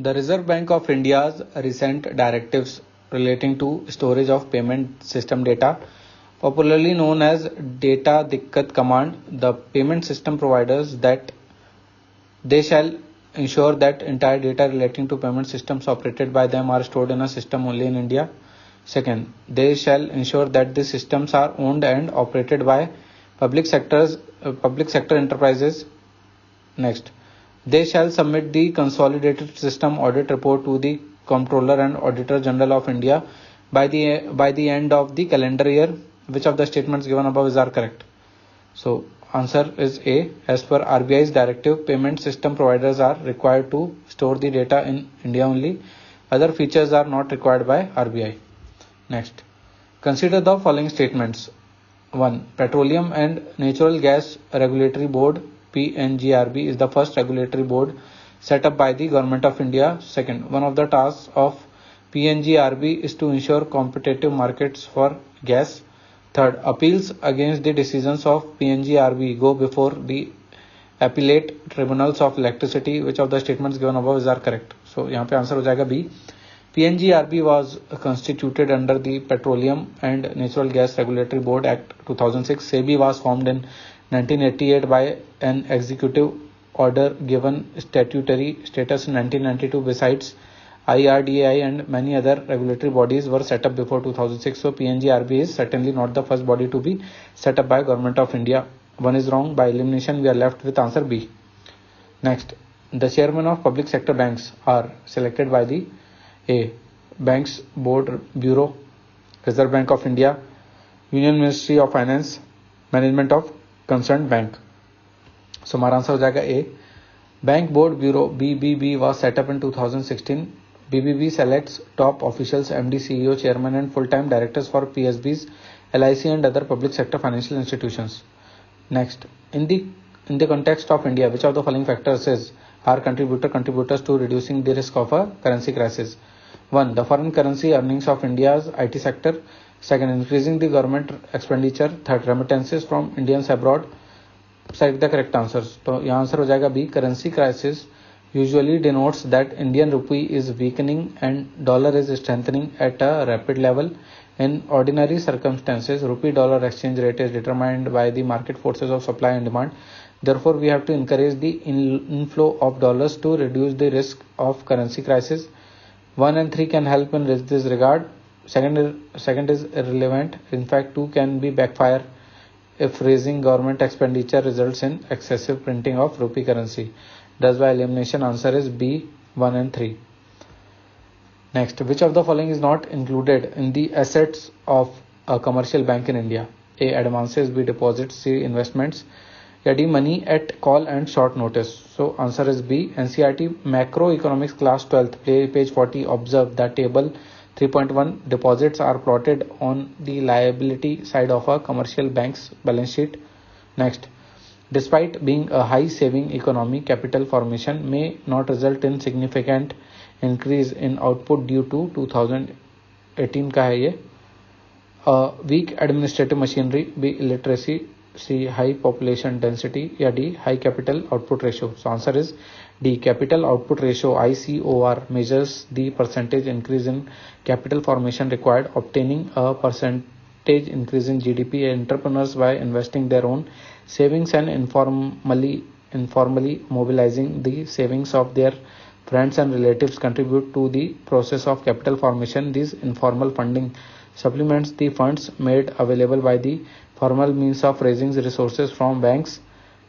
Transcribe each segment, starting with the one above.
The Reserve Bank of India's recent directives relating to storage of payment system data, popularly known as Data Dikkat Command, the payment system providers that they shall ensure that entire data relating to payment systems operated by them are stored in a system only in India. Second, they shall ensure that these systems are owned and operated by public sector enterprises. Next, they shall submit the consolidated system audit report to the Comptroller and Auditor General of India by the end of the calendar year. Which of the statements given above are correct? So answer is A. As per RBI's directive, payment system providers are required to store the data in India only. Other features are not required by RBI. Next, consider the following statements. 1. Petroleum and Natural Gas Regulatory Board PNGRB is the first regulatory board set up by the Government of India. Second, one of the tasks of PNGRB is to ensure competitive markets for gas. Third, appeals against the decisions of PNGRB go before the appellate tribunals of electricity. Which of the statements given above are correct? So यहाँ पे answer हो जाएगा B. PNGRB was constituted under the Petroleum and Natural Gas Regulatory Board Act 2006. SEBI was formed in 1988 by an executive order given statutory status in 1992. Besides, IRDAI and many other regulatory bodies were set up before 2006. So PNGRB is certainly not the first body to be set up by Government of India. One is wrong. By elimination, we are left with answer B. Next, the chairman of public sector banks are selected by the A. Banks Board Bureau, Reserve Bank of India, Union Ministry of Finance, Management of Concerned Bank. So हमारा answer हो जाएगा A. Bank Board Bureau BBB was set up in 2016. BBB selects top officials, MD, CEO, chairman and full-time directors for PSBs, LIC and other public sector financial institutions. Next, in the context of India, which of the following factors are contributors to reducing the risk of a currency crisis? 1. The foreign currency earnings of India's IT sector. Second, increasing the government expenditure. Third, remittances from Indians abroad. Select the correct answers. तो यहाँ answer हो जाएगा B. Currency crisis usually denotes that Indian rupee is weakening and dollar is strengthening at a rapid level. In ordinary circumstances, rupee-dollar exchange rate is determined by the market forces of supply and demand. Therefore, we have to encourage the inflow of dollars to reduce the risk of currency crisis. 1 and 3 can help in this regard. Second is irrelevant. In fact, 2 can be backfire if raising government expenditure results in excessive printing of rupee currency. Thus, by elimination, answer is B, 1 and 3. Next, which of the following is not included in the assets of a commercial bank in India? A. Advances. B. Deposits. C. Investments. D. Money at call and short notice. So, answer is B. NCERT Macroeconomics Class 12th, page 40. Observe the table 3.1. Deposits are plotted on the liability side of a commercial bank's balance sheet. Next, despite being a high saving economy, capital formation may not result in significant increase in output due to 2018 का है ये weak administrative machinery. B. Illiteracy. C. High population density. या D. High capital output ratio. So answer is D. Capital output ratio ICOR measures the percentage increase in capital formation required obtaining a percentage increase in GDP. Entrepreneurs, by investing their own savings and informally mobilizing the savings of their friends and relatives, contribute to the process of capital formation. This informal funding supplements the funds made available by the formal means of raising resources from banks,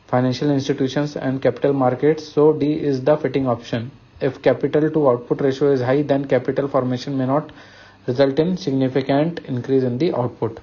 financial institutions and capital markets. So D is the fitting option. If capital to output ratio is high, then capital formation may not result in significant increase in the output.